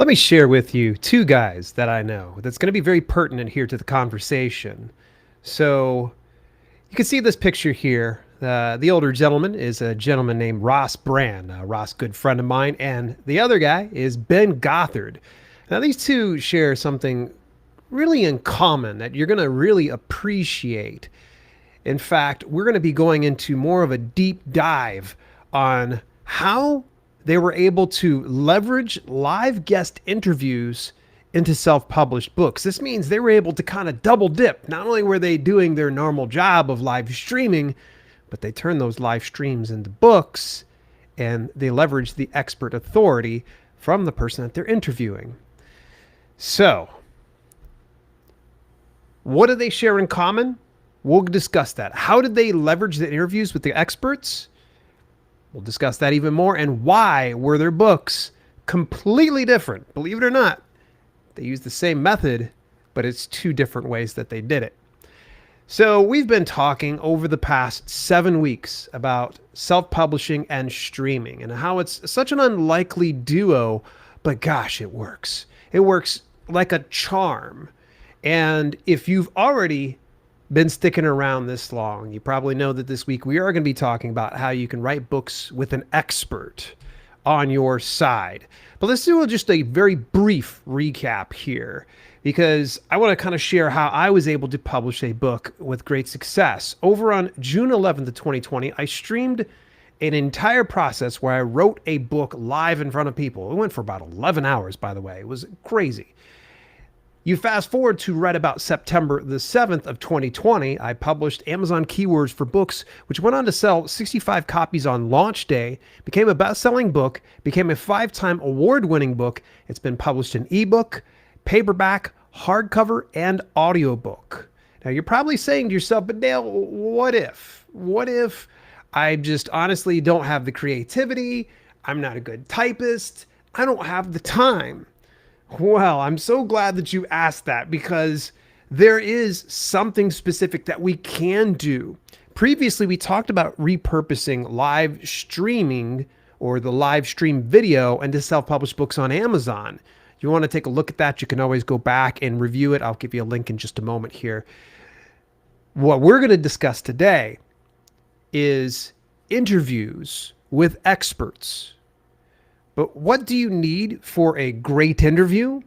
Let me share with you two guys that I know that's going to be very pertinent here to the conversation. So, you can see this picture here. The older gentleman is a gentleman named Ross Brand. Ross, good friend of mine, and the other guy is Ben Gothard. Now, these two share something really in common that you're going to really appreciate. In fact, we're going to be going into more of a deep dive on how they were able to leverage live guest interviews into self-published books. This means they were able to kind of double dip. Not only were they doing their normal job of live streaming, but they turned those live streams into books and they leveraged the expert authority from the person that they're interviewing. So, what do they share in common? We'll discuss that. How did they leverage the interviews with the experts? We'll discuss that even more. And why were their books completely different? Believe it or not, they use the same method, but it's two different ways that they did it. So we've been talking over the past 7 weeks about self-publishing and streaming and how it's such an unlikely duo, but gosh, it works. It works like a charm. And if you've already been sticking around this long, you probably know that this week we are going to be talking about how you can write books with an expert on your side. But let's do just a very brief recap here, because I want to kind of share how I was able to publish a book with great success. Over on June 11th of 2020, I streamed an entire process where I wrote a book live in front of people. It went for about 11 hours, by the way. It was crazy. You fast forward to right about September the 7th of 2020, I published Amazon Keywords for Books, which went on to sell 65 copies on launch day, became a best-selling book, became a 5-time award-winning book. It's been published in ebook, paperback, hardcover, and audiobook. Now, you're probably saying to yourself, but Dale, what if? What if I just honestly don't have the creativity? I'm not a good typist. I don't have the time. Well, I'm so glad that you asked that, because there is something specific that we can do. Previously, we talked about repurposing live streaming or the live stream video into self-published books on Amazon. If you want to take a look at that, you can always go back and review it. I'll give you a link in just a moment here. What we're going to discuss today is interviews with experts. But what do you need for a great interview?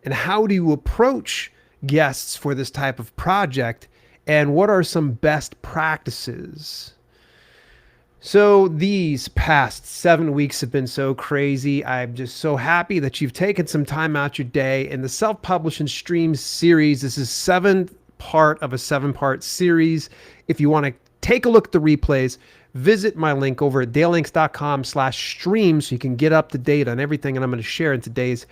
And how do you approach guests for this type of project? And what are some best practices? So these past 7 weeks have been so crazy. I'm just so happy that you've taken some time out your day in the Self-Publish and Stream series. This is 7th part of a 7-part series. If you want to take a look at the replays, visit my link over at dalelinks.com/stream so you can get up to date on everything and I'm going to share in today's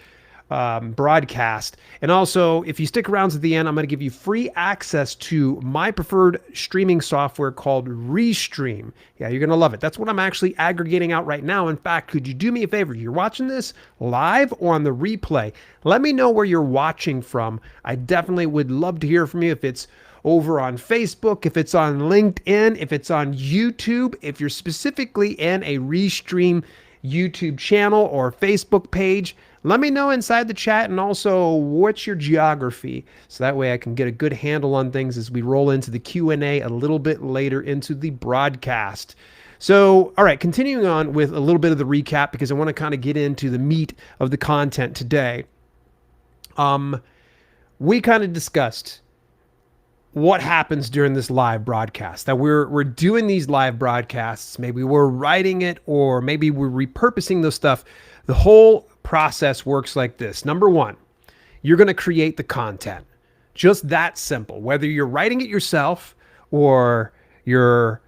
broadcast. And also, if you stick around to the end, I'm going to give you free access to my preferred streaming software called Restream. Yeah, you're going to love it. That's what I'm actually aggregating out right now. In fact, could you do me a favor? You're watching this live or on the replay. Let me know where you're watching from. I definitely would love to hear from you. If it's over on Facebook, if it's on LinkedIn, if it's on YouTube, if you're specifically in a Restream YouTube channel or Facebook page, let me know inside the chat, and also what's your geography, so that way I can get a good handle on things as we roll into the Q&A a little bit later into the broadcast. So, all right, continuing on with a little bit of the recap, because I want to kind of get into the meat of the content today. We kind of discussed what happens during this live broadcast, that we're doing these live broadcasts. Maybe we're writing it, or maybe we're repurposing the stuff. The whole process works like this. Number one, you're going to create the content. Just that simple. Whether you're writing it yourself or you're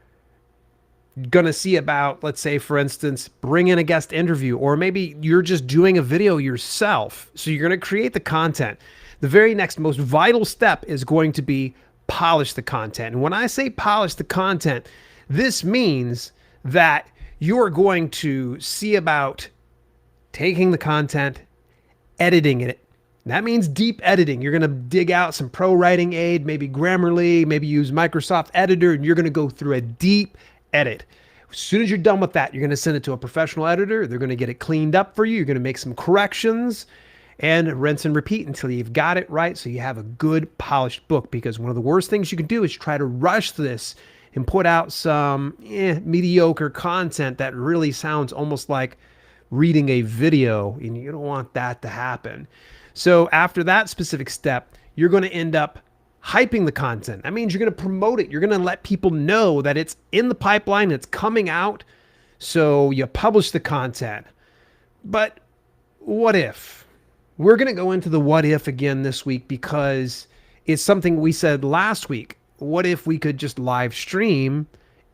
going to see about, let's say, for instance, bring in a guest interview, or maybe you're just doing a video yourself. So you're going to create the content. The very next most vital step is going to be polish the content. And when I say polish the content, this means that you're going to see about taking the content, editing it. That means deep editing. You're going to dig out some pro writing aid, maybe Grammarly, maybe use Microsoft Editor, and you're going to go through a deep edit. As soon as you're done with that, you're going to send it to a professional editor. They're going to get it cleaned up for you. You're going to make some corrections. and rinse and repeat until you've got it right so you have a good polished book. Because one of the worst things you can do is try to rush this and put out some mediocre content that really sounds almost like reading a video, and you don't want that to happen. So after that specific step, you're going to end up hyping the content. That means you're going to promote it. You're going to let people know that it's in the pipeline, it's coming out. So you publish the content. But what if? We're going to go into the what if again this week because it's something we said last week. What if we could just live stream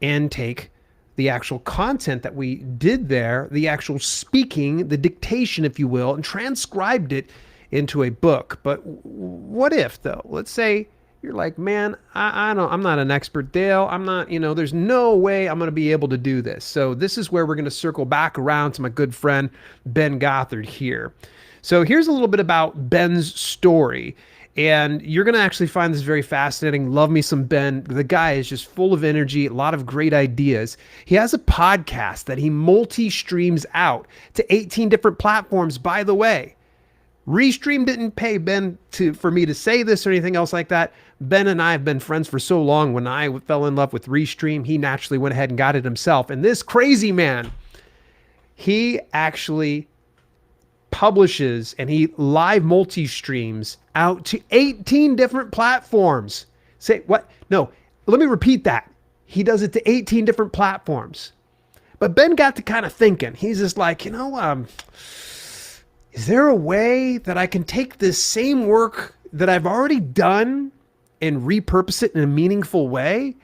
and take the actual content that we did there, the actual speaking, the dictation, if you will, and transcribed it into a book? But what if, though? Let's say you're like, man, I'm not an expert, Dale. I'm not, there's no way I'm going to be able to do this. So this is where we're going to circle back around to my good friend, Ben Gothard here. So here's a little bit about Ben's story. And you're going to actually find this very fascinating. Love me some Ben. The guy is just full of energy, a lot of great ideas. He has a podcast that he multi-streams out to 18 different platforms, by the way. Restream didn't pay Ben for me to say this or anything else like that. Ben and I have been friends for so long. When I fell in love with Restream, he naturally went ahead and got it himself. And this crazy man, he actually publishes and he live multi-streams out to 18 different platforms. Say what? No, let me repeat that. He does it to 18 different platforms. But Ben got to kind of thinking. He's just like, is there a way that I can take this same work that I've already done and repurpose it in a meaningful way?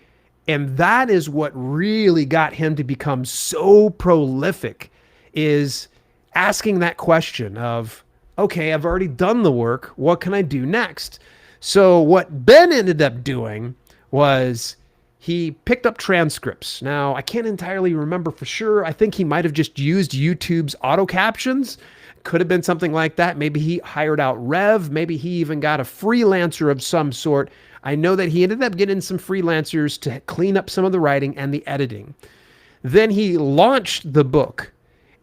And that is what really got him to become so prolific, is asking that question of, okay, I've already done the work. What can I do next? So what Ben ended up doing was he picked up transcripts. Now, I can't entirely remember for sure. I think he might have just used YouTube's auto captions. Could have been something like that. Maybe he hired out Rev. Maybe he even got a freelancer of some sort. I know that he ended up getting some freelancers to clean up some of the writing and the editing. Then he launched the book.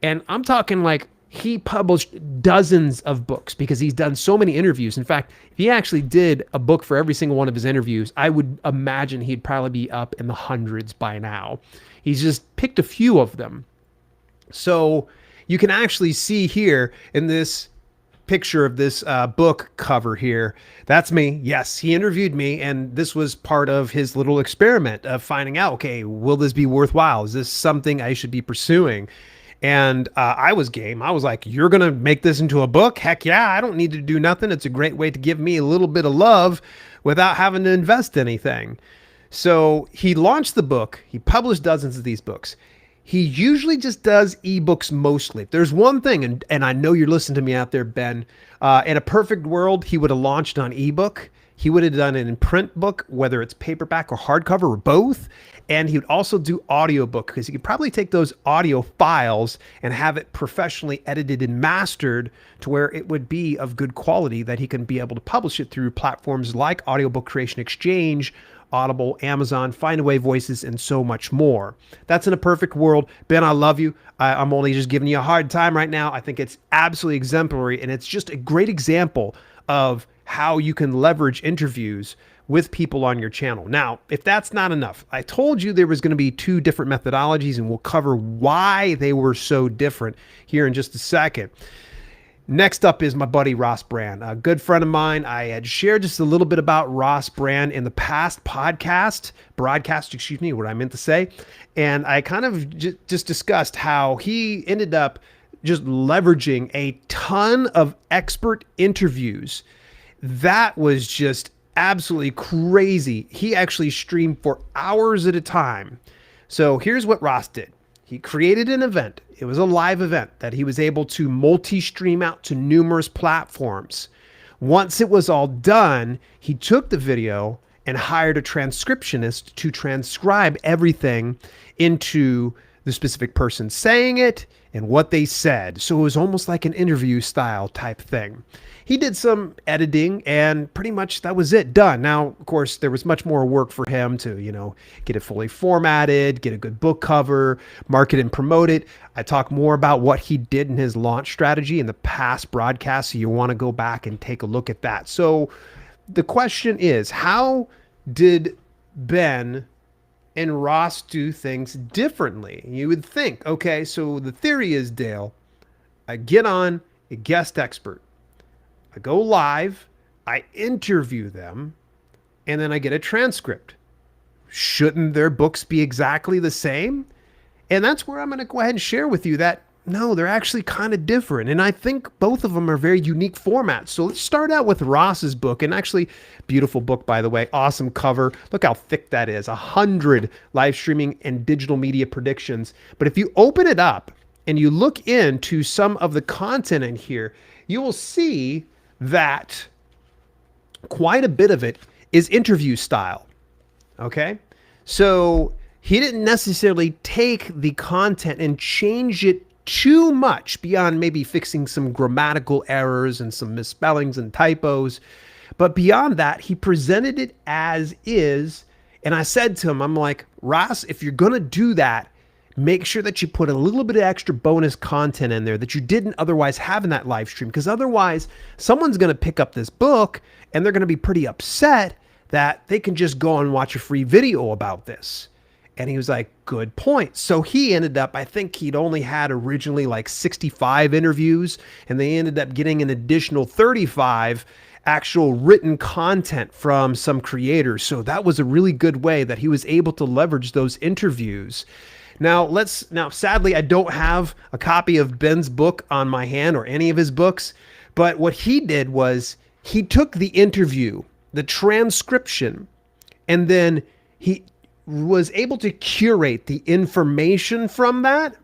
And I'm talking like he published dozens of books because he's done so many interviews. In fact, if he actually did a book for every single one of his interviews, I would imagine he'd probably be up in the hundreds by now. He's just picked a few of them. So you can actually see here in this picture of this book cover here, that's me. Yes, he interviewed me, and this was part of his little experiment of finding out, okay, will this be worthwhile? Is this something I should be pursuing? And I was game. I was like, you're going to make this into a book? Heck yeah, I don't need to do nothing. It's a great way to give me a little bit of love without having to invest anything. So he launched the book. He published dozens of these books. He usually just does ebooks mostly. There's one thing, and I know you're listening to me out there, Ben. In a perfect world, he would have launched on ebook. He would have done it in print book, whether it's paperback or hardcover or both. And he would also do audiobook because he could probably take those audio files and have it professionally edited and mastered to where it would be of good quality that he can be able to publish it through platforms like Audiobook Creation Exchange, Audible, Amazon, Findaway Voices, and so much more. That's in a perfect world. Ben, I love you. I'm only just giving you a hard time right now. I think it's absolutely exemplary, and it's just a great example of how you can leverage interviews with people on your channel. Now, if that's not enough, I told you there was going to be two different methodologies, and we'll cover why they were so different here in just a second. Next up is my buddy Ross Brand, a good friend of mine. I had shared just a little bit about Ross Brand in the past broadcast, what I meant to say. And I kind of just discussed how he ended up just leveraging a ton of expert interviews. That was just absolutely crazy. He actually streamed for hours at a time. So here's what Ross did. He created an event. It was a live event that he was able to multi-stream out to numerous platforms. Once it was all done, he took the video and hired a transcriptionist to transcribe everything into the specific person saying it and what they said. So it was almost like an interview style type thing. He did some editing and pretty much that was it, done. Now, of course, there was much more work for him to, get it fully formatted, get a good book cover, market and promote it. I talk more about what he did in his launch strategy in the past broadcast. So you want to go back and take a look at that. So the question is, how did Ben and Ross do things differently? You would think, okay, so the theory is, Dale, I get on a guest expert, I go live, I interview them, and then I get a transcript. Shouldn't their books be exactly the same? And that's where I'm going to go ahead and share with you that no, they're actually kind of different. And I think both of them are very unique formats. So let's start out with Ross's book, and actually beautiful book, by the way, awesome cover. Look how thick that is, 100 live streaming and digital media predictions. But if you open it up and you look into some of the content in here, you will see that quite a bit of it is interview style. Okay. So he didn't necessarily take the content and change it too much beyond maybe fixing some grammatical errors and some misspellings and typos. But beyond that, he presented it as is. And I said to him, I'm like, Ross, if you're going to do that, make sure that you put a little bit of extra bonus content in there that you didn't otherwise have in that live stream. Because otherwise, someone's going to pick up this book and they're going to be pretty upset that they can just go and watch a free video about this. And he was like, good point. So he ended up, I think he'd only had originally like 65 interviews, and they ended up getting an additional 35 actual written content from some creators. So that was a really good way that he was able to leverage those interviews. Now, sadly, I don't have a copy of Ben's book on my hand or any of his books, but what he did was he took the interview, the transcription, and then he was able to curate the information from that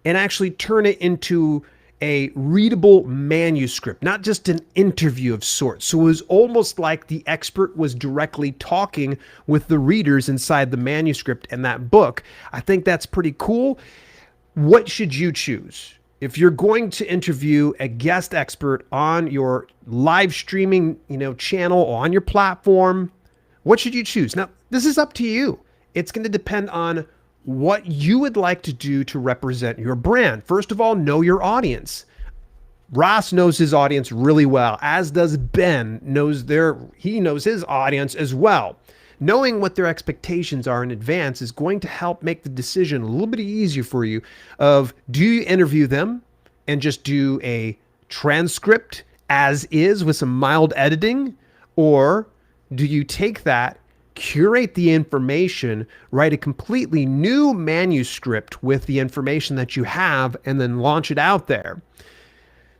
and actually turn it into a readable manuscript, not just an interview of sorts. So it was almost like the expert was directly talking with the readers inside the manuscript and that book. I think that's pretty cool. What should you choose? If you're going to interview a guest expert on your live streaming, channel or on your platform, what should you choose? Now, this is up to you. It's going to depend on what you would like to do to represent your brand. First of all, know your audience. Ross knows his audience really well, as does Ben. He knows his audience as well. Knowing what their expectations are in advance is going to help make the decision a little bit easier for you of, do you interview them and just do a transcript as is with some mild editing, or do you take that, curate the information, write a completely new manuscript with the information that you have, and then launch it out there?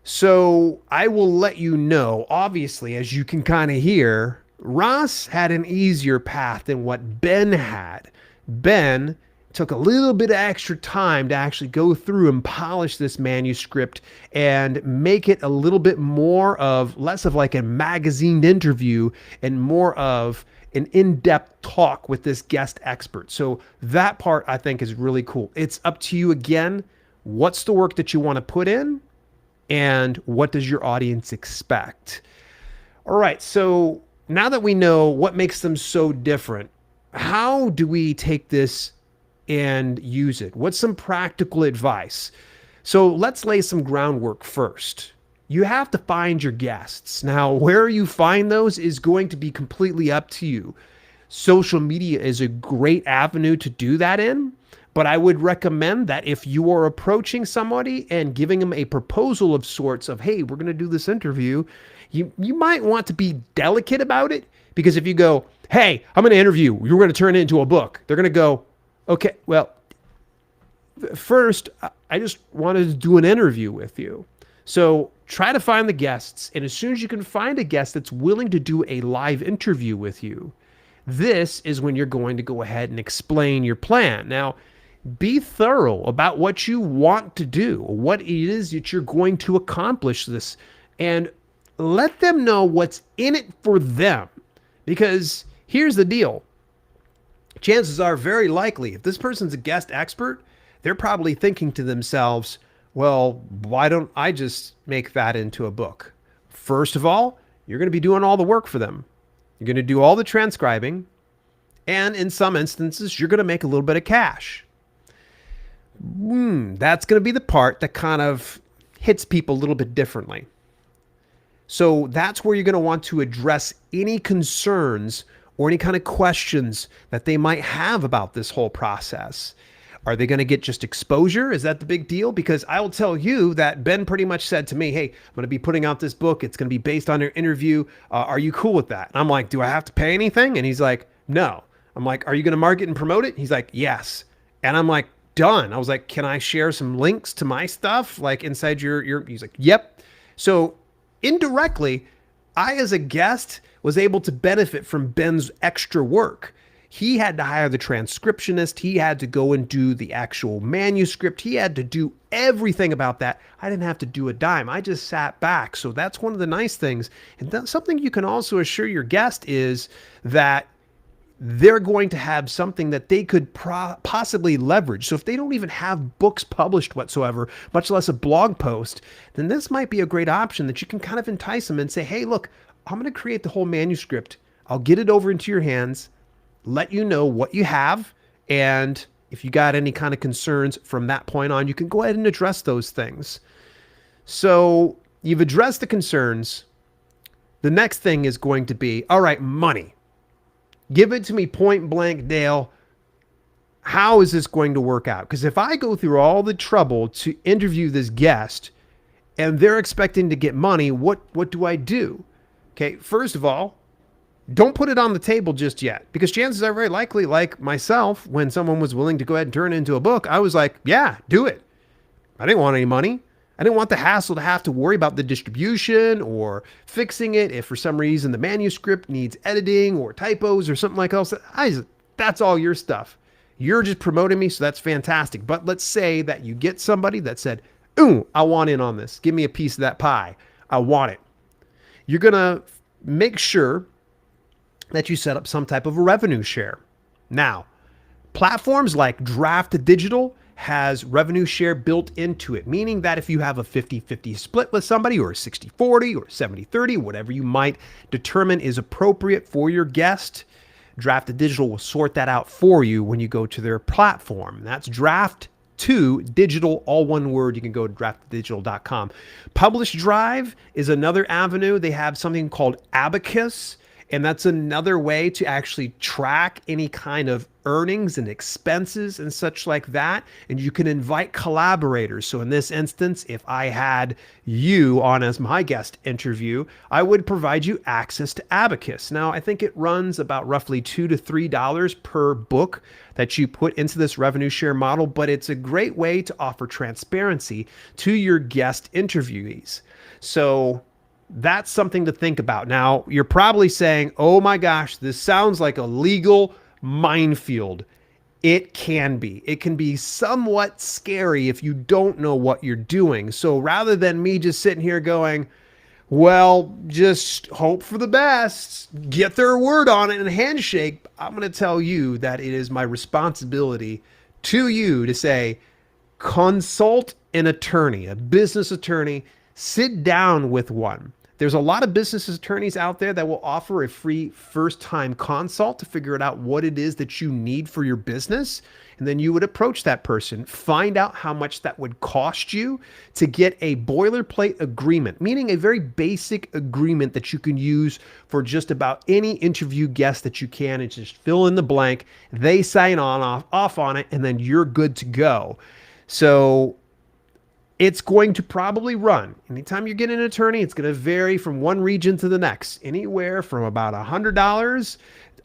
So I will let you know, obviously, as you can kind of hear, Ross had an easier path than what Ben had. Ben took a little bit of extra time to actually go through and polish this manuscript and make it a little bit less of like a magazine interview and more of an in-depth talk with this guest expert. So that part I think is really cool. It's up to you again. What's the work that you want to put in, and what does your audience expect? All right. So now that we know what makes them so different, how do we take this and use it? What's some practical advice? So let's lay some groundwork first. You have to find your guests. Now, where you find those is going to be completely up to you. Social media is a great avenue to do that in, but I would recommend that if you are approaching somebody and giving them a proposal of sorts of, hey, we're going to do this interview, you might want to be delicate about it, because if you go, hey, I'm going to interview, you're going to turn it into a book, they're going to go, okay, well, first, I just wanted to do an interview with you. So try to find the guests, and as soon as you can find a guest that's willing to do a live interview with you, this is when you're going to go ahead and explain your plan. Now, be thorough about what you want to do, what it is that you're going to accomplish this, and let them know what's in it for them. Because here's the deal. Chances are very likely, if this person's a guest expert, they're probably thinking to themselves, well, why don't I just make that into a book? First of all, you're going to be doing all the work for them. You're going to do all the transcribing. And in some instances, you're going to make a little bit of cash. That's going to be the part that kind of hits people a little bit differently. So that's where you're going to want to address any concerns or any kind of questions that they might have about this whole process. Are they going to get just exposure? Is that the big deal? Because I will tell you that Ben pretty much said to me, hey, I'm going to be putting out this book. It's going to be based on your interview. Are you cool with that? And I'm like, do I have to pay anything? And he's like, no. I'm like, are you going to market and promote it? He's like, yes. And I'm like, done. I was like, can I share some links to my stuff? Like inside your, he's like, yep. So indirectly, I, as a guest, was able to benefit from Ben's extra work. He had to hire the transcriptionist. He had to go and do the actual manuscript. He had to do everything about that. I didn't have to do a dime. I just sat back. So that's one of the nice things. And that's something you can also assure your guest is that they're going to have something that they could possibly leverage. So if they don't even have books published whatsoever, much less a blog post, then this might be a great option that you can kind of entice them and say, hey, look, I'm going to create the whole manuscript. I'll get it over into your hands, let you know what you have. And if you got any kind of concerns from that point on, you can go ahead and address those things. So you've addressed the concerns. The next thing is going to be, all right, money. Give it to me point blank, Dale. How is this going to work out? Because if I go through all the trouble to interview this guest and they're expecting to get money, what do I do? Okay, first of all, don't put it on the table just yet, because chances are very likely, like myself, when someone was willing to go ahead and turn it into a book, I was like, yeah, do it. I didn't want any money. I didn't want the hassle to have to worry about the distribution or fixing it if for some reason the manuscript needs editing or typos or something like else. That's all your stuff. You're just promoting me, so that's fantastic. But let's say that you get somebody that said, ooh, I want in on this. Give me a piece of that pie. I want it. You're going to make sure that you set up some type of a revenue share. Now, platforms like Draft Digital has revenue share built into it, meaning that if you have a 50-50 split with somebody or a 60-40 or 70-30, whatever you might determine is appropriate for your guest, Draft Digital will sort that out for you when you go to their platform. That's Draft to Digital, all one word. You can go to draftdigital.com. Publish Drive is another avenue. They have something called Abacus, and that's another way to actually track any kind of earnings and expenses and such like that. And you can invite collaborators. So in this instance, if I had you on as my guest interview, I would provide you access to Abacus. Now, I think it runs about roughly $2 to $3 per book that you put into this revenue share model, but it's a great way to offer transparency to your guest interviewees. So that's something to think about. Now, you're probably saying, oh my gosh, this sounds like a legal minefield. It can be. It can be somewhat scary if you don't know what you're doing. So rather than me just sitting here going, well, just hope for the best, get their word on it and handshake, I'm going to tell you that it is my responsibility to you to say, consult an attorney, a business attorney, sit down with one. There's a lot of business attorneys out there that will offer a free first-time consult to figure it out what it is that you need for your business. And then you would approach that person, find out how much that would cost you to get a boilerplate agreement, meaning a very basic agreement that you can use for just about any interview guest that you can, and just fill in the blank. They sign off on it, and then you're good to go. So it's going to probably run. Anytime you get an attorney, it's going to vary from one region to the next, anywhere from about $100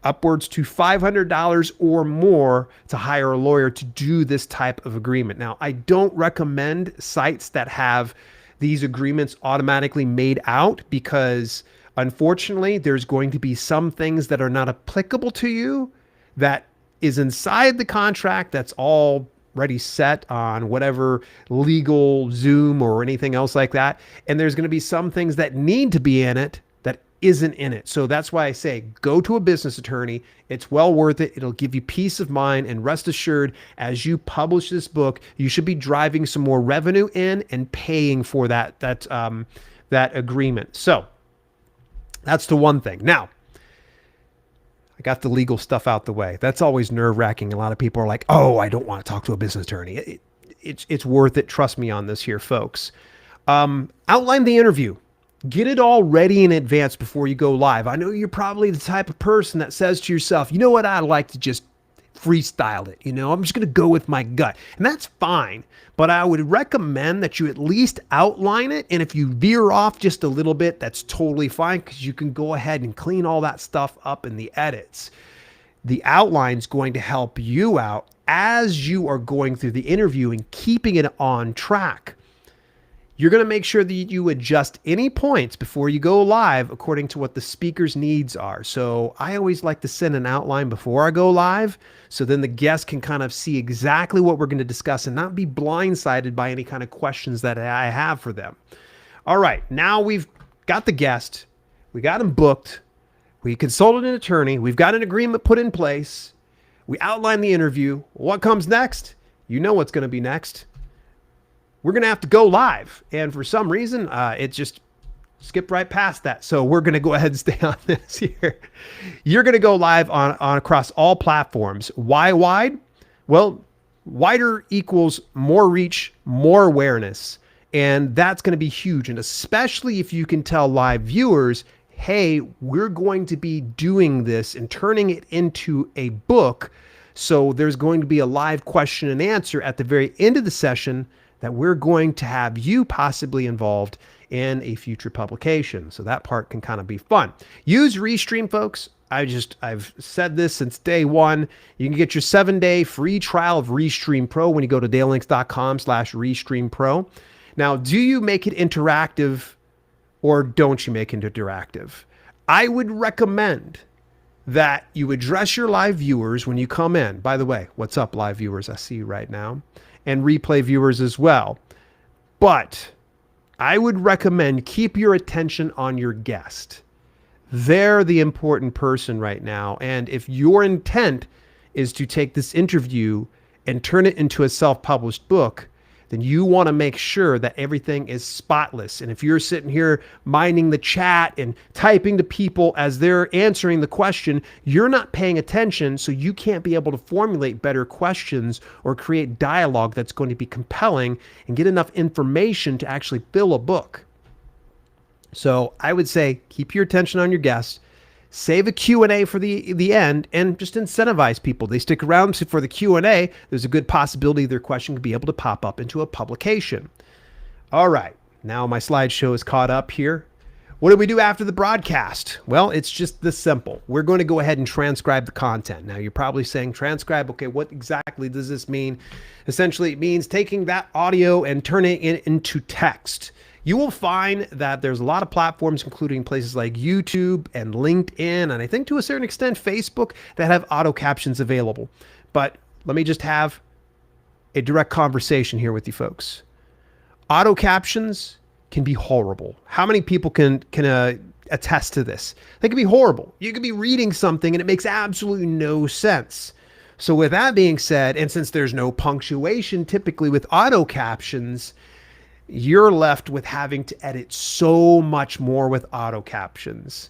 upwards to $500 or more to hire a lawyer to do this type of agreement. Now, I don't recommend sites that have these agreements automatically made out, because unfortunately, there's going to be some things that are not applicable to you that is inside the contract that's all already set on whatever legal Zoom or anything else like that. And there's going to be some things that need to be in it that isn't in it. So that's why I say go to a business attorney. It's well worth it. It'll give you peace of mind, and rest assured, as you publish this book, you should be driving some more revenue in and paying for that agreement. So that's the one thing. Now, I got the legal stuff out the way. That's always nerve-wracking. A lot of people are like, "Oh, I don't want to talk to a business attorney." It's worth it. Trust me on this here, folks. Outline the interview. Get it all ready in advance before you go live. I know you're probably the type of person that says to yourself, you know what, I'd like to just freestyle it. I'm just going to go with my gut. And that's fine. But I would recommend that you at least outline it. And if you veer off just a little bit, that's totally fine, because you can go ahead and clean all that stuff up in the edits. The outline is going to help you out as you are going through the interview and keeping it on track. You're going to make sure that you adjust any points before you go live according to what the speaker's needs are. So I always like to send an outline before I go live, so then the guest can kind of see exactly what we're going to discuss and not be blindsided by any kind of questions that I have for them. All right, now we've got the guest, we got him booked, we consulted an attorney, we've got an agreement put in place, we outlined the interview. What comes next? You know what's going to be next. We're going to have to go live. And for some reason, it just skipped right past that. So we're going to go ahead and stay on this here. You're going to go live on across all platforms. Why wide? Well, wider equals more reach, more awareness. And that's going to be huge. And especially if you can tell live viewers, hey, we're going to be doing this and turning it into a book. So there's going to be a live question and answer at the very end of the session that we're going to have you possibly involved in a future publication. So that part can kind of be fun. Use Restream, folks. I've said this since day one. You can get your 7-day free trial of Restream Pro when you go to dalelinks.com/Restream Pro. Now, do you make it interactive or don't you make it interactive? I would recommend that you address your live viewers when you come in. By the way, what's up, live viewers? I see you right now. And replay viewers as well. But I would recommend keep your attention on your guest. They're the important person right now. And if your intent is to take this interview and turn it into a self-published book, then you want to make sure that everything is spotless. And if you're sitting here minding the chat and typing to people as they're answering the question, you're not paying attention, so you can't be able to formulate better questions or create dialogue that's going to be compelling and get enough information to actually fill a book. So I would say keep your attention on your guests. Save a Q&A for the end, and just incentivize people. They stick around for the Q&A, there's a good possibility their question could be able to pop up into a publication. All right, now my slideshow is caught up here. What do we do after the broadcast? Well, it's just this simple. We're going to go ahead and transcribe the content. Now, you're probably saying transcribe. Okay, what exactly does this mean? Essentially, it means taking that audio and turning it into text. You will find that there's a lot of platforms, including places like YouTube and LinkedIn, and I think to a certain extent Facebook, that have auto captions available. But let me just have a direct conversation here with you folks. Auto captions can be horrible. How many people can attest to this? They can be horrible. You could be reading something and it makes absolutely no sense. So with that being said, and since there's no punctuation typically with auto captions, you're left with having to edit so much more with auto captions.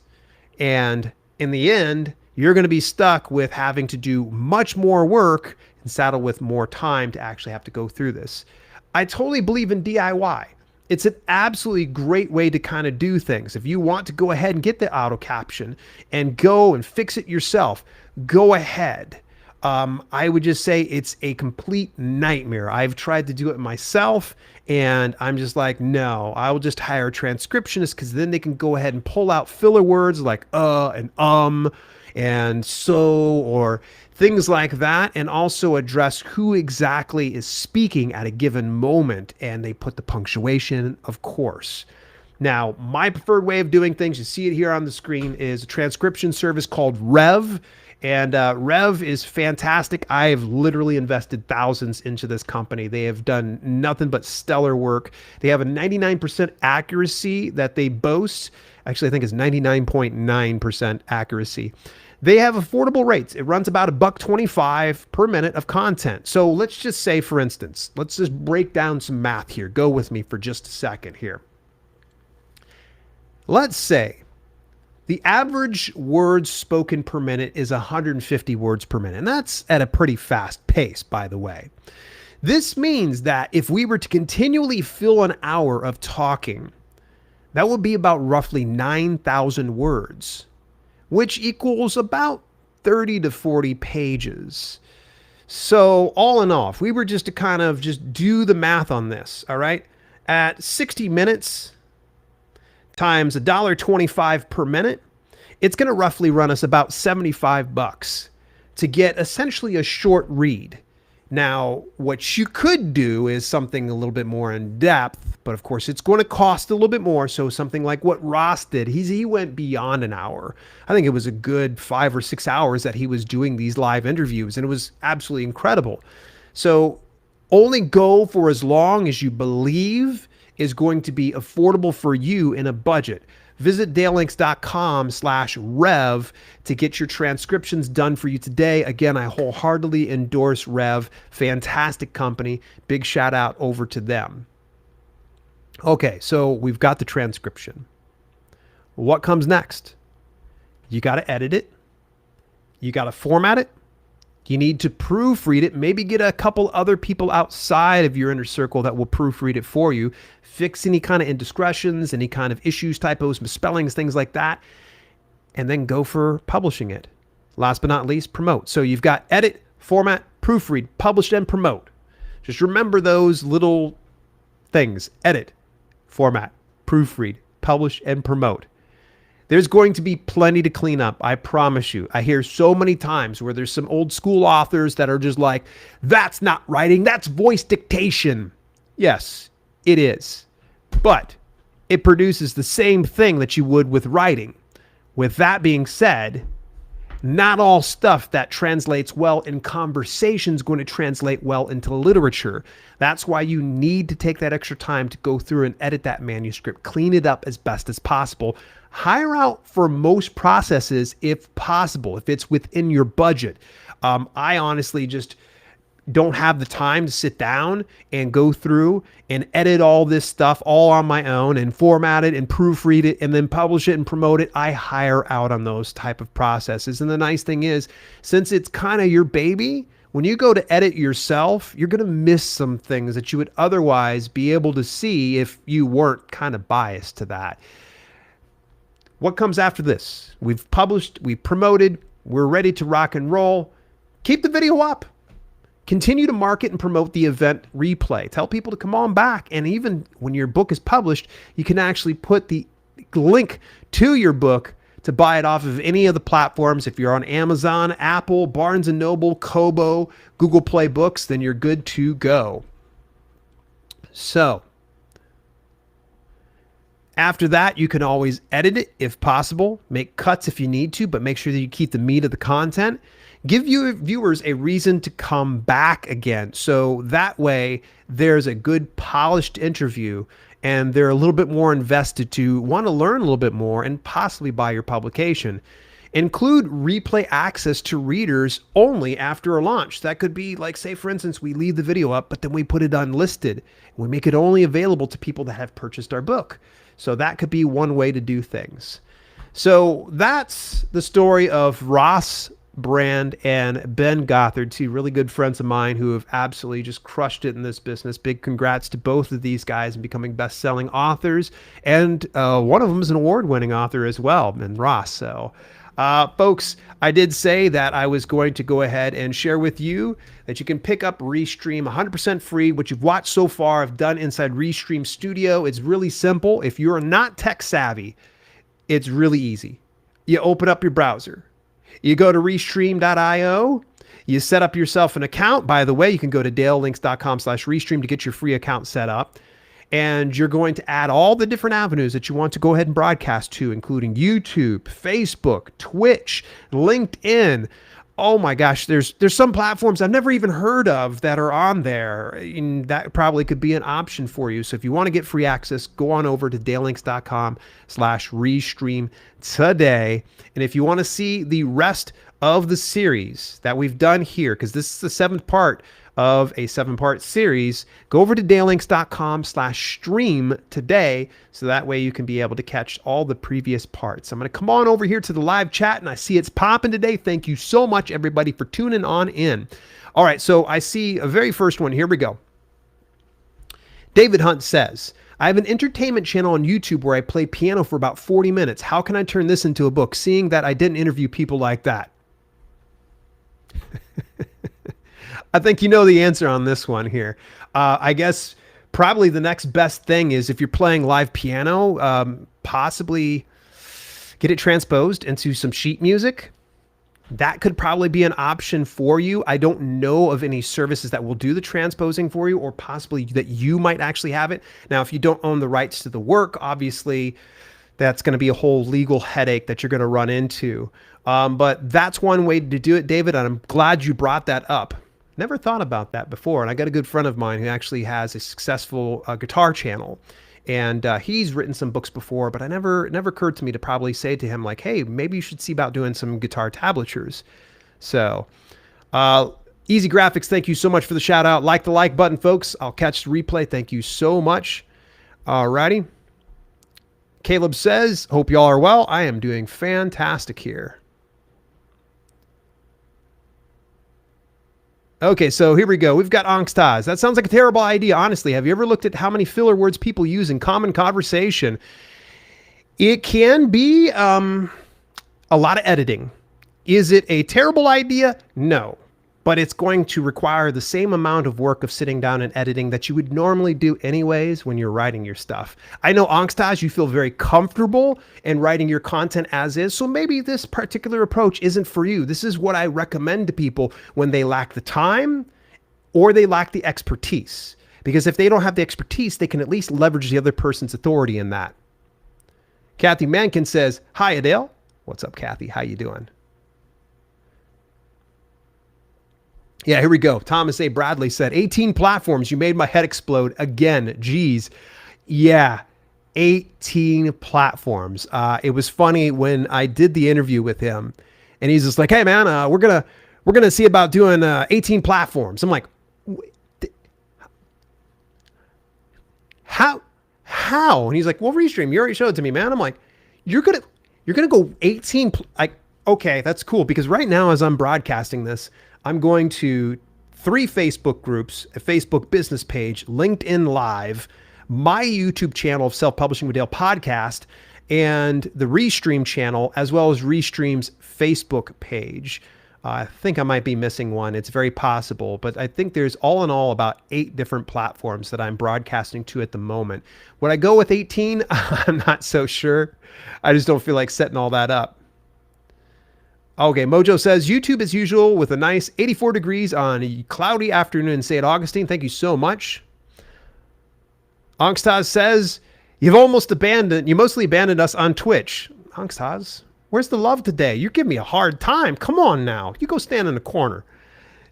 And in the end, you're going to be stuck with having to do much more work and saddle with more time to actually have to go through this. I totally believe in DIY. It's an absolutely great way to kind of do things. If you want to go ahead and get the auto caption and go and fix it yourself, go ahead. I would just say it's a complete nightmare. I've tried to do it myself, and I'm just like, no, I will just hire a transcriptionist, because then they can go ahead and pull out filler words like and so, or things like that, and also address who exactly is speaking at a given moment, and they put the punctuation, of course. Now, my preferred way of doing things, you see it here on the screen, is a transcription service called Rev. And Rev is fantastic. I have literally invested thousands into this company. They have done nothing but stellar work. They have a 99% accuracy that they boast. Actually, I think it's 99.9% accuracy. They have affordable rates. It runs about $1.25 per minute of content. So let's just say, for instance, let's just break down some math here. Go with me for just a second here. Let's say the average words spoken per minute is 150 words per minute. And that's at a pretty fast pace, by the way. This means that if we were to continually fill an hour of talking, that would be about roughly 9,000 words, which equals about 30 to 40 pages. So all in all, if we were just to kind of just do the math on this, all right, at 60 minutes times $1.25 per minute, it's going to roughly run us about $75 to get essentially a short read. Now, what you could do is something a little bit more in depth, but of course it's going to cost a little bit more. So something like what Ross did, he went beyond an hour. I think it was a good 5 or 6 hours that he was doing these live interviews, and it was absolutely incredible. So only go for as long as you believe is going to be affordable for you in a budget. Visit dalelinks.com/Rev to get your transcriptions done for you today. Again, I wholeheartedly endorse Rev. Fantastic company. Big shout out over to them. Okay, so we've got the transcription. What comes next? You got to edit it. You got to format it. You need to proofread it, maybe get a couple other people outside of your inner circle that will proofread it for you, fix any kind of indiscretions, any kind of issues, typos, misspellings, things like that, and then go for publishing it. Last but not least, promote. So you've got edit, format, proofread, publish, and promote. Just remember those little things: edit, format, proofread, publish, and promote. There's going to be plenty to clean up, I promise you. I hear so many times where there's some old school authors that are just like, that's not writing, that's voice dictation. Yes, it is. But it produces the same thing that you would with writing. With that being said, not all stuff that translates well in conversation is going to translate well into literature. That's why you need to take that extra time to go through and edit that manuscript, clean it up as best as possible. Hire out for most processes if possible, if it's within your budget. I honestly just don't have the time to sit down and go through and edit all this stuff all on my own and format it and proofread it and then publish it and promote it. I hire out on those type of processes. And the nice thing is, since it's kind of your baby, when you go to edit yourself, you're going to miss some things that you would otherwise be able to see if you weren't kind of biased to that. What comes after this? We've published, we've promoted, we're ready to rock and roll. Keep the video up. Continue to market and promote the event replay. Tell people to come on back. And even when your book is published, you can actually put the link to your book to buy it off of any of the platforms. If you're on Amazon, Apple, Barnes & Noble, Kobo, Google Play Books, then you're good to go. So after that, you can always edit it if possible, make cuts if you need to, but make sure that you keep the meat of the content. Give your viewers a reason to come back again. So that way there's a good polished interview and they're a little bit more invested to want to learn a little bit more and possibly buy your publication. Include replay access to readers only after a launch. That could be like, say, for instance, we leave the video up, but then we put it unlisted. We make it only available to people that have purchased our book. So that could be one way to do things. So that's the story of Ross Brand and Ben Gothard, two really good friends of mine who have absolutely just crushed it in this business. Big congrats to both of these guys in becoming best-selling authors. And one of them is an award-winning author as well, Ben Ross. So folks, I did say that I was going to go ahead and share with you that you can pick up Restream 100% free. What you've watched so far, I've done inside Restream Studio. It's really simple. If you're not tech savvy, it's really easy. You open up your browser. You go to Restream.io. You set up yourself an account. By the way, you can go to dalelinks.com/Restream to get your free account set up. And you're going to add all the different avenues that you want to go ahead and broadcast to, including YouTube, Facebook, Twitch, LinkedIn, oh my gosh, there's some platforms I've never even heard of that are on there, and that probably could be an option for you. So if you want to get free access, go on over to dalelinks.com/restream today. And if you want to see the rest of the series that we've done here, because this is the 7th part of a 7-part series, go over to dalelinks.com/stream today, so that way you can be able to catch all the previous parts. I'm going to come on over here to the live chat, and I see it's popping today. Thank you so much, everybody, for tuning on in. All right, so I see a very first one. Here we go. David Hunt says, I have an entertainment channel on YouTube where I play piano for about 40 minutes. How can I turn this into a book, seeing that I didn't interview people like that? I think you know the answer on this one here. I guess probably the next best thing is, if you're playing live piano, possibly get it transposed into some sheet music. That could probably be an option for you. I don't know of any services that will do the transposing for you, or possibly that you might actually have it. Now, if you don't own the rights to the work, obviously that's going to be a whole legal headache that you're going to run into. But that's one way to do it, David, and I'm glad you brought that up. Never thought about that before. And I got a good friend of mine who actually has a successful guitar channel, and he's written some books before, but I never occurred to me to probably say to him, like, hey, maybe you should see about doing some guitar tablatures. So Easy Graphics, thank you so much for the shout out. Like the like button, folks. I'll catch the replay. Thank you so much. Alrighty. Caleb says, hope y'all are well. I am doing fantastic here. Okay, so here we go. We've got Monetize. That sounds like a terrible idea, honestly. Have you ever looked at how many filler words people use in common conversation? It can be a lot of editing. Is it a terrible idea? No. But it's going to require the same amount of work of sitting down and editing that you would normally do anyways when you're writing your stuff. I know, Monetize, you feel very comfortable in writing your content as is, so maybe this particular approach isn't for you. This is what I recommend to people when they lack the time or they lack the expertise. Because if they don't have the expertise, they can at least leverage the other person's authority in that. Kathy Mankin says, hi, Adele. What's up, Kathy? How you doing? Yeah, here we go. Thomas A. Bradley said, 18 platforms. You made my head explode again. Geez. Yeah, 18 platforms. It was funny when I did the interview with him, and he's just like, hey, man, we're gonna see about doing 18 platforms. I'm like, how? And he's like, well, Restream, you already showed it to me, man. I'm like, you're gonna go 18. Like, okay, that's cool, because right now, as I'm broadcasting this, I'm going to 3 Facebook groups, a Facebook business page, LinkedIn Live, my YouTube channel of Self-Publishing with Dale podcast, and the Restream channel, as well as Restream's Facebook page. I think I might be missing one. It's very possible, but I think there's all in all about 8 different platforms that I'm broadcasting to at the moment. Would I go with 18? I'm not so sure. I just don't feel like setting all that up. Okay, Mojo says, YouTube as usual with a nice 84 degrees on a cloudy afternoon in St. Augustine. Thank you so much. Monetize says, you mostly abandoned us on Twitch. Monetize, where's the love today? You're giving me a hard time. Come on now. You go stand in the corner.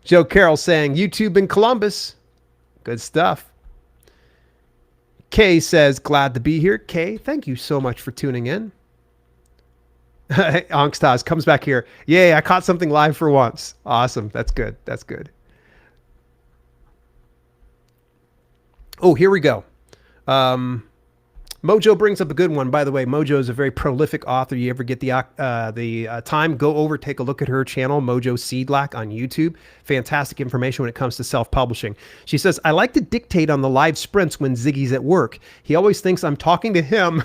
Joe Carroll saying, YouTube in Columbus. Good stuff. Kay says, glad to be here. Kay, thank you so much for tuning in. Monetize comes back here. Yay, I caught something live for once. Awesome. That's good. That's good. Oh, here we go. Mojo brings up a good one. By the way, Mojo is a very prolific author. You ever get the time, go over, take a look at her channel, Mojo Seedlack on YouTube. Fantastic information when it comes to self-publishing. She says, I like to dictate on the live sprints when Ziggy's at work. He always thinks I'm talking to him.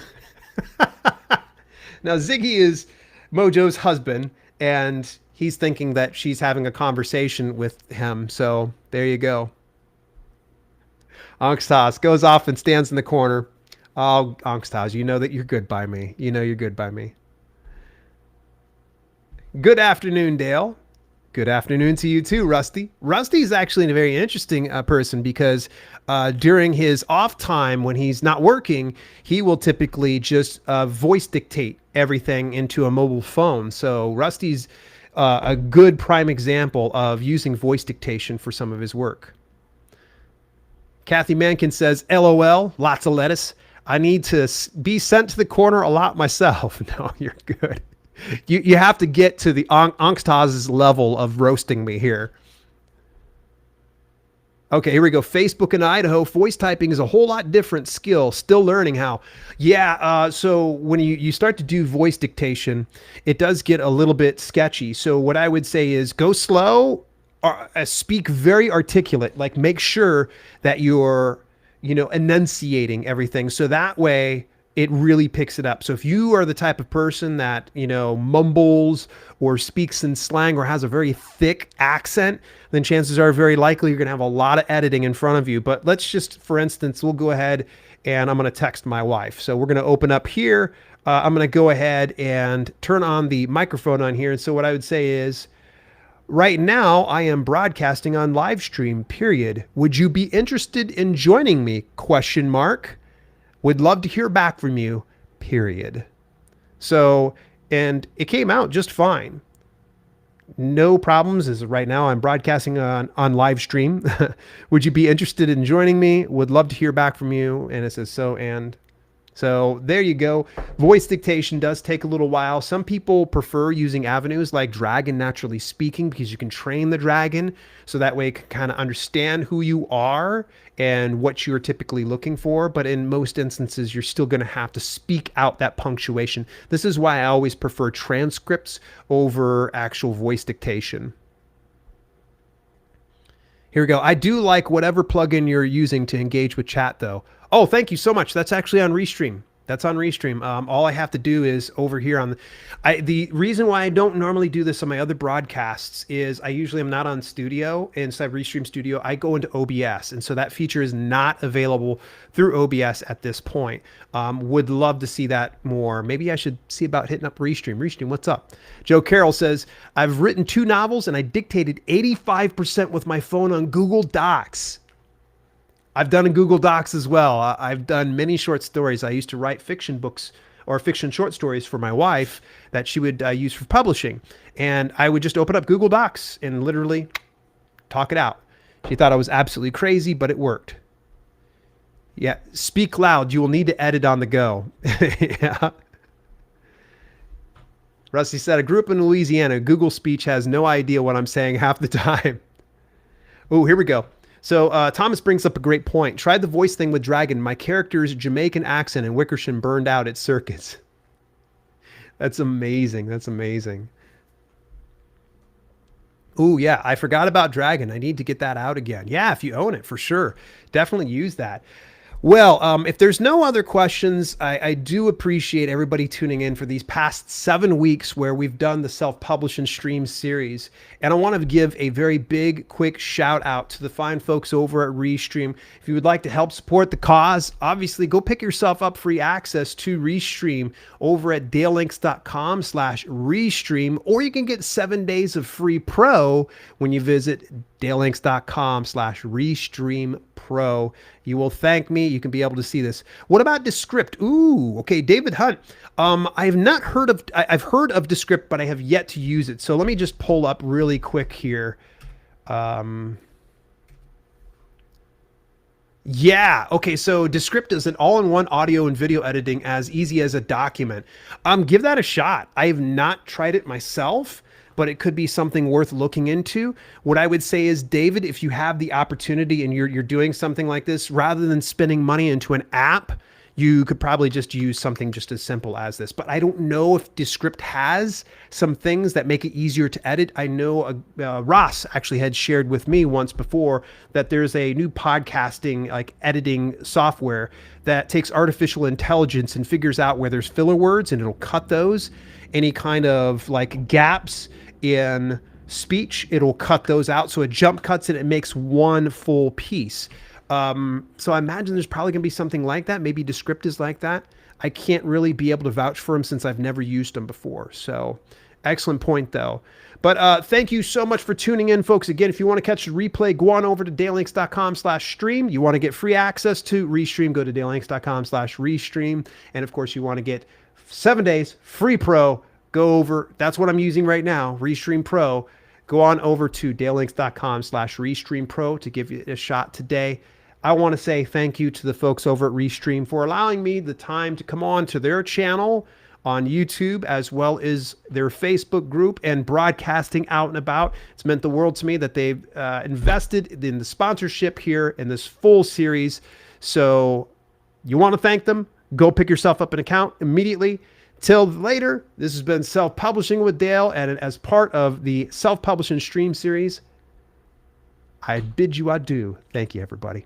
Now, Ziggy is Mojo's husband, and he's thinking that she's having a conversation with him. So there you go. Monetize goes off and stands in the corner. Oh, Monetize, you know that you're good by me. You know you're good by me. Good afternoon, Dale. Good afternoon to you too, Rusty. Rusty is actually a very interesting person because during his off time when he's not working, he will typically just voice dictate everything into a mobile phone. So Rusty's a good prime example of using voice dictation for some of his work. Kathy Mankin says, LOL, lots of lettuce. I need to be sent to the corner a lot myself. No, you're good. You have to get to the Angstaz's level of roasting me here. Okay, here we go. Facebook in Idaho. Voice typing is a whole lot different skill. Still learning how. Yeah, so when you start to do voice dictation, it does get a little bit sketchy. So what I would say is go slow, speak very articulate. Like make sure that you're, enunciating everything. So that way it really picks it up. So if you are the type of person that, mumbles or speaks in slang or has a very thick accent, then chances are very likely you're going to have a lot of editing in front of you. But let's just, for instance, we'll go ahead and I'm going to text my wife. So we're going to open up here. I'm going to go ahead and turn on the microphone on here. And so what I would say is, right now I am broadcasting on live stream, period. Would you be interested in joining me? ? Would love to hear back from you, period. So, and it came out just fine. No problems as right now I'm broadcasting on live stream. Would you be interested in joining me? Would love to hear back from you. And it says so, and so there you go. Voice dictation does take a little while. Some people prefer using avenues like Dragon Naturally Speaking because you can train the Dragon so that way it can kind of understand who you are and what you're typically looking for. But in most instances, you're still going to have to speak out that punctuation. This is why I always prefer transcripts over actual voice dictation. Here we go. I do like whatever plugin you're using to engage with chat, though. Oh, thank you so much. That's actually on Restream. That's on Restream. All I have to do is over here on the reason why I don't normally do this on my other broadcasts is I usually am not on Studio. Inside Restream Studio, I go into OBS. And so that feature is not available through OBS at this point. Would love to see that more. Maybe I should see about hitting up Restream. Restream, what's up? Joe Carroll says, I've written 2 novels and I dictated 85% with my phone on Google Docs. I've done in Google Docs as well. I've done many short stories. I used to write fiction books or fiction short stories for my wife that she would use for publishing. And I would just open up Google Docs and literally talk it out. She thought I was absolutely crazy, but it worked. Yeah, speak loud. You will need to edit on the go. Yeah. Rusty said, I grew up in Louisiana. Google Speech has no idea what I'm saying half the time. Oh, here we go. So Thomas brings up a great point. Tried the voice thing with Dragon. My character's Jamaican accent and Wickersham burned out at circuits. That's amazing. That's amazing. Oh, yeah. I forgot about Dragon. I need to get that out again. Yeah, if you own it, for sure. Definitely use that. Well, if there's no other questions, I do appreciate everybody tuning in for these past 7 weeks where we've done the Self-Publish and Stream series. And I want to give a very big, quick shout out to the fine folks over at Restream. If you would like to help support the cause, obviously go pick yourself up free access to Restream over at dalelinks.com/Restream, or you can get 7 days of free pro when you visit dalelinks.com/Restream Pro. You will thank me. You can be able to see this. What about Descript? Ooh, okay. David Hunt. I've heard of Descript, but I have yet to use it. So let me just pull up really quick here. Yeah. Okay. So Descript is an all-in-one audio and video editing as easy as a document. Give that a shot. I have not tried it myself, but it could be something worth looking into. What I would say is, David, if you have the opportunity and you're doing something like this, rather than spending money into an app, you could probably just use something just as simple as this. But I don't know if Descript has some things that make it easier to edit. I know Ross actually had shared with me once before that there's a new podcasting like editing software that takes artificial intelligence and figures out where there's filler words and it'll cut those. Any kind of like gaps in speech, it'll cut those out. So it jump cuts it, it makes one full piece. So I imagine there's probably gonna be something like that. Maybe Descript is like that. I can't really be able to vouch for them since I've never used them before. So excellent point though. But thank you so much for tuning in, folks. Again, if you want to catch the replay, go on over to dalelinks.com/stream. You want to get free access to Restream, go to dalelinks.com/Restream. And of course, you want to get 7 days free pro. go over. That's what I'm using right now, Restream Pro. Go on over to dalelinks.com/Restream Pro to give it a shot today. I want to say thank you to the folks over at Restream for allowing me the time to come on to their channel on YouTube, as well as their Facebook group, and broadcasting out and about. It's meant the world to me that they've invested in the sponsorship here in this full series. So you want to thank them? Go pick yourself up an account immediately. Till later, this has been Self-Publishing with Dale, and as part of the Self-Publishing Stream series, I bid you adieu. Thank you, everybody.